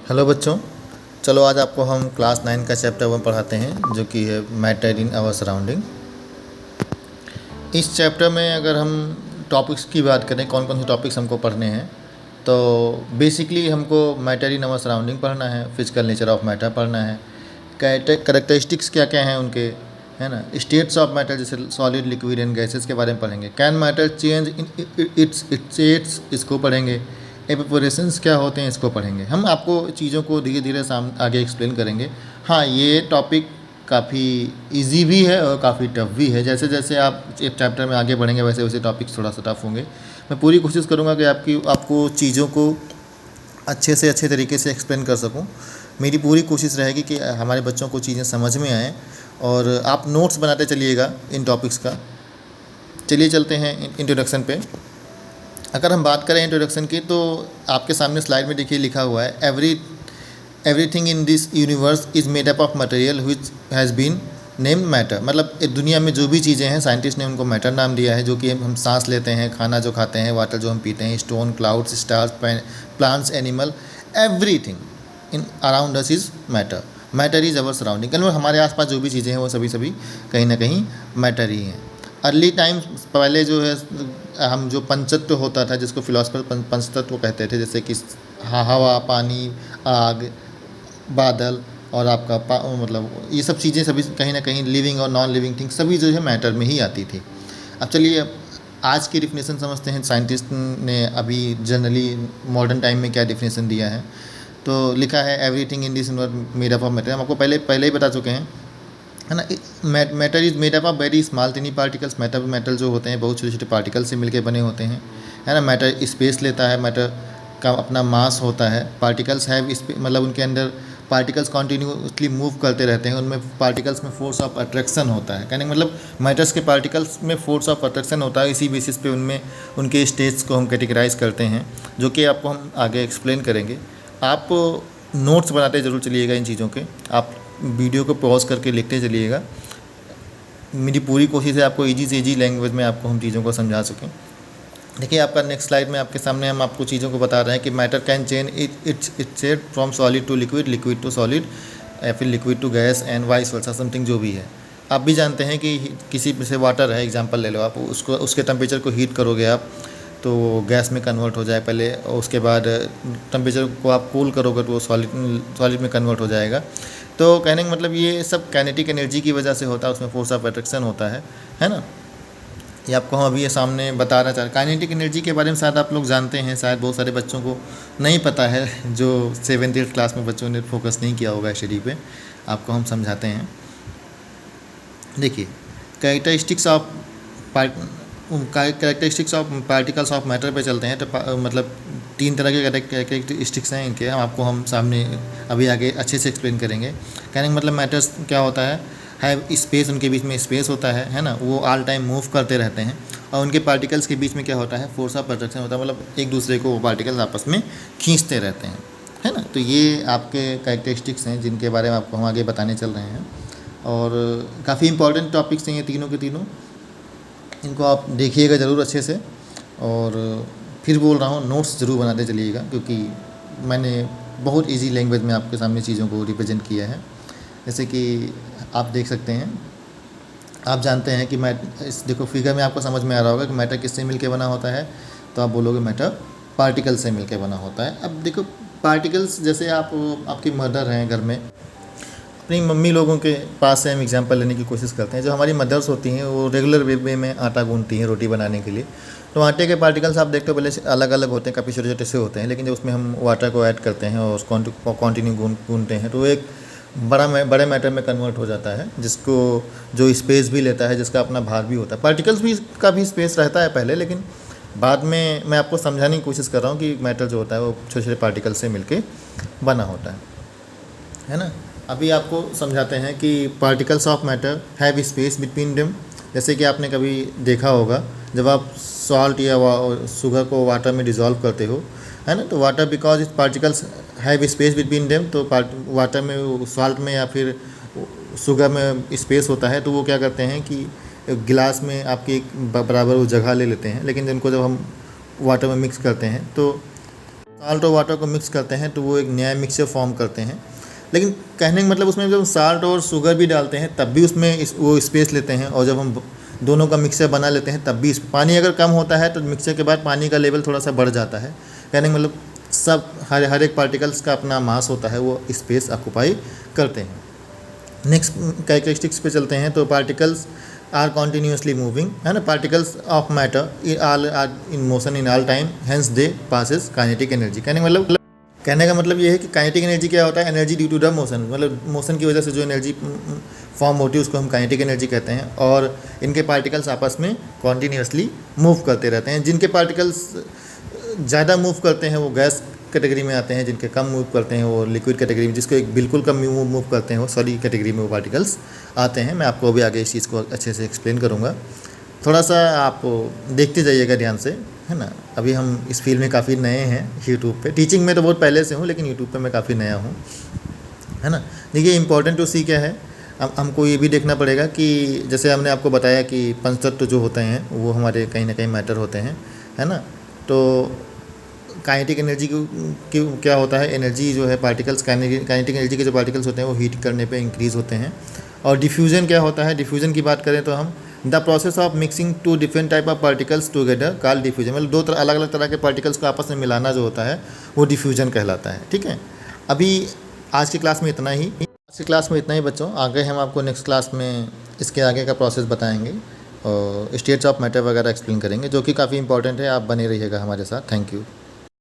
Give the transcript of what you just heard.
Hello बच्चों, चलो आज आपको हम क्लास 9 का चैप्टर 1 पढ़ाते हैं जो कि है मैटर इन आवर सराउंडिंग। इस चैप्टर में अगर हम टॉपिक्स की बात करें, कौन कौन से टॉपिक्स हमको पढ़ने हैं, तो बेसिकली हमको मैटर इन आवर सराउंडिंग पढ़ना है, फिजिकल नेचर ऑफ मैटर पढ़ना है, कैरेक्टरिस्टिक्स क्या क्या हैं उनके, है ना, स्टेट्स ऑफ मैटर जैसे सॉलिड, लिक्विड एंड गैसेस के बारे में पढ़ेंगे। Can matter change in its states, इसको पढ़ेंगे। एवेपोरेशंस क्या होते हैं, इसको पढ़ेंगे। हम आपको चीज़ों को धीरे धीरे आगे एक्सप्लेन करेंगे। हाँ, ये टॉपिक काफ़ी इजी भी है और काफ़ी टफ भी है। जैसे जैसे आप एक चैप्टर में आगे बढ़ेंगे वैसे वैसे टॉपिक्स थोड़ा सा टफ होंगे। मैं पूरी कोशिश करूँगा कि आपको चीज़ों को अच्छे से अच्छे तरीके से एक्सप्लेन कर सकूँ। मेरी पूरी कोशिश रहेगी कि हमारे बच्चों को चीज़ें समझ में आएँ और आप नोट्स बनाते चलिएगा इन टॉपिक्स का। चलिए चलते हैं इंट्रोडक्शन पे। अगर हम बात करें इंट्रोडक्शन की, तो आपके सामने स्लाइड में देखिए लिखा हुआ है everything in this universe is made up of material which has been named matter. मतलब दुनिया में जो भी चीज़ें हैं, साइंटिस्ट ने उनको मैटर नाम दिया है। जो कि हम सांस लेते हैं, खाना जो खाते हैं, वाटर जो हम पीते हैं, stone, clouds, stars, plants, animal, everything in around us is matter. Matter is our surrounding. मतलब हमारे आसपास जो भी चीज़ें हैं वो सभी कहीं ना कहीं मैटर ही हैं। अर्ली टाइम पहले जो है हम जो पंचतत्व होता था, जिसको फिलोसफर पंचतत्व कहते थे, जैसे कि हवा, पानी, आग, बादल और आपका मतलब ये सब चीज़ें सभी कहीं ना कहीं लिविंग और नॉन लिविंग थिंग्स सभी जो है मैटर में ही आती थी। अब चलिए आज की डिफिनेशन समझते हैं। साइंटिस्ट ने अभी जनरली मॉडर्न टाइम में क्या डिफिनेशन दिया है। तो लिखा है everything in this universe made up of matter. हम आपको पहले ही बता चुके हैं, है ना। Matter is made up of very small टिनी particles. Metal जो होते हैं बहुत छोटे छोटे पार्टिकल से मिलकर बने होते हैं, है ना। मैटर स्पेस लेता है, मैटर का अपना मास होता है। पार्टिकल्स हैव मतलब उनके अंदर पार्टिकल्स कॉन्टीन्यूसली मूव करते रहते हैं। उनमें पार्टिकल्स में फोर्स ऑफ अट्रैक्शन होता है। कहने का मतलब मैटर्स के पार्टिकल्स में फोर्स ऑफ अट्रैक्शन होता है। इसी बेसिस पे उनमें उनके स्टेट्स को हम कैटेगराइज करते हैं, जो कि आपको हम आगे एक्सप्लेन करेंगे। आप नोट्स बनाते ज़रूर चलिएगा इन चीज़ों के। आप वीडियो को पॉज करके लिखते चलिएगा। मेरी पूरी कोशिश है आपको ईजी से ईजी लैंग्वेज में आपको हम चीज़ों को समझा सकें। देखिए आपका नेक्स्ट स्लाइड में आपके सामने हम आपको चीज़ों को बता रहे हैं कि matter can change its state from solid to liquid, liquid to solid, या फिर liquid to gas and vice versa, something जो भी है। आप भी जानते हैं कि किसी से वाटर है, एग्जांपल ले लो आप, उसके टेम्परेचर को हीट करोगे आप तो गैस में कन्वर्ट हो जाए पहले, और उसके बाद टेम्परेचर को आप कूल करोगे तो वो सॉलिड में कन्वर्ट हो जाएगा। तो कहने का मतलब ये सब काइनेटिक एनर्जी की वजह से होता है, उसमें फोर्स ऑफ अट्रैक्शन होता है ना। ये आपको हम अभी ये सामने बताना चाह रहे हैं। काइनेटिक एनर्जी के बारे में शायद आप लोग जानते हैं, शायद बहुत सारे बच्चों को नहीं पता है। जो 7th क्लास में बच्चों ने फोकस नहीं किया होगा स्टडी पे, आपको हम समझाते हैं। देखिए characteristics of particles of matter पे चलते हैं। तो मतलब 3 तरह के कैरेक्टरिस्टिक्स हैं इनके, हम सामने अभी आगे अच्छे से एक्सप्लेन करेंगे। कहने का मतलब मैटर्स क्या होता है स्पेस, उनके बीच में स्पेस होता है ना। वो ऑल टाइम मूव करते रहते हैं, और उनके पार्टिकल्स के बीच में क्या होता है, फोर्स ऑफ अट्रैक्शन होता है। मतलब एक दूसरे को वो पार्टिकल्स आपस में खींचते रहते हैं, है ना। तो ये आपके कैरेक्टरिस्टिक्स हैं जिनके बारे में आपको हम आगे बताने चल रहे हैं, और काफ़ी इंपॉर्टेंट टॉपिक्स हैं ये तीनों के तीनों। इनको आप देखिएगा ज़रूर अच्छे से, और फिर बोल रहा हूँ नोट्स ज़रूर बनाते चलिएगा, क्योंकि मैंने बहुत इजी लैंग्वेज में आपके सामने चीज़ों को रिप्रेजेंट किया है। जैसे कि आप देख सकते हैं, आप जानते हैं कि देखो फिगर में आपको समझ में आ रहा होगा कि मैटर किससे मिलके बना होता है। तो आप बोलोगे मैटर पार्टिकल से मिलके बना होता है। अब देखो पार्टिकल्स, जैसे आपकी मदर हैं घर में, अपनी मम्मी लोगों के पास से हम एग्जांपल लेने की कोशिश करते हैं। जो हमारी मदर्स होती हैं वो रेगुलर वे में आटा गूंथती हैं रोटी बनाने के लिए। तो आटे के पार्टिकल्स आप देखते हो पहले से अलग अलग होते हैं, काफ़ी छोटे छोटे से होते हैं, लेकिन जब उसमें हम वाटर को ऐड करते हैं और उसको कंटिन्यू गूंथते हैं तो एक बड़े मैटर में कन्वर्ट हो जाता है, जिसको जो स्पेस भी लेता है, जिसका अपना भार भी होता है। पार्टिकल्स भी का भी स्पेस रहता है पहले, लेकिन बाद में मैं आपको समझाने की कोशिश कर रहा हूँ कि मैटर जो होता है वो छोटे छोटे पार्टिकल से मिलके बना होता है ना। अभी आपको समझाते हैं कि particles of matter have space between them. जैसे कि आपने कभी देखा होगा जब आप सॉल्ट या शुगर को वाटर में डिज़ोल्व करते हो, है ना, तो वाटर बिकॉज इस particles have space between them, तो वाटर में, सॉल्ट में या फिर शुगर में स्पेस होता है, तो वो क्या करते हैं कि गिलास में आपकी एक बराबर वो जगह ले लेते हैं। लेकिन इनको जब हम वाटर में मिक्स करते हैं तो साल्ट और वाटर को मिक्स करते हैं तो वो एक नया मिक्सचर फॉर्म करते हैं। लेकिन कहने का मतलब उसमें जब साल्ट और शुगर भी डालते हैं तब भी उसमें वो स्पेस लेते हैं, और जब हम दोनों का मिक्सचर बना लेते हैं तब भी पानी अगर कम होता है तो मिक्सचर के बाद पानी का लेवल थोड़ा सा बढ़ जाता है। कहने का मतलब सब हर एक पार्टिकल्स का अपना मास होता है, वो स्पेस ऑक्यूपाई करते हैं। नेक्स्ट कैरेक्टरिस्टिक्स पे चलते हैं। तो पार्टिकल्स आर कॉन्टीन्यूसली मूविंग, है ना। Particles of matter are in motion in all time, hence they possess kinetic energy. कहने का मतलब ये है कि काइनेटिक एनर्जी क्या होता है, energy due to the motion, मतलब मोशन की वजह से जो एनर्जी फॉर्म होती है उसको हम काइनेटिक एनर्जी कहते हैं। और इनके पार्टिकल्स आपस में कॉन्टीन्यूसली मूव करते रहते हैं। जिनके पार्टिकल्स ज़्यादा मूव करते हैं वो गैस कैटेगरी में आते हैं, जिनके कम मूव करते हैं वो लिक्विड कैटेगरी में, जिसको एक बिल्कुल कम मूव करते हैं वो सॉलिड कैटेगरी में वो पार्टिकल्स आते हैं। मैं आपको अभी आगे इस चीज़ को अच्छे से एक्सप्लेन करूँगा, थोड़ा सा आप देखते जाइएगा ध्यान से, है ना। अभी हम इस फील्ड में काफ़ी नए हैं यूट्यूब पे, टीचिंग में तो बहुत पहले से हूँ लेकिन यूट्यूब पे मैं काफ़ी नया हूँ, है ना। देखिए इम्पॉर्टेंट टू सी क्या है, हमको ये भी देखना पड़ेगा कि जैसे हमने आपको बताया कि पंचतत्व जो होते हैं वो हमारे कहीं ना कहीं मैटर होते हैं, है ना। तो काइनेटिक एनर्जी की क्या होता है, एनर्जी जो है पार्टिकल्स, काइनेटिक एनर्जी के जो पार्टिकल्स होते हैं वो हीट करने पे इंक्रीज़ होते हैं। और डिफ्यूजन क्या होता है, डिफ्यूजन की बात करें तो हम the process of mixing two different type of particles together called diffusion, मतलब दो अलग अलग तरह के पार्टिकल्स को आपस में मिलाना जो होता है वो डिफ्यूजन कहलाता है। ठीक है, अभी आज की क्लास में इतना ही, बच्चों। आगे हम आपको नेक्स्ट क्लास में इसके आगे का प्रोसेस बताएंगे और स्टेट्स ऑफ मैटर वगैरह एक्सप्लेन करेंगे, जो कि काफ़ी इंपॉर्टेंट है। आप बने रहिएगा हमारे साथ। Thank you.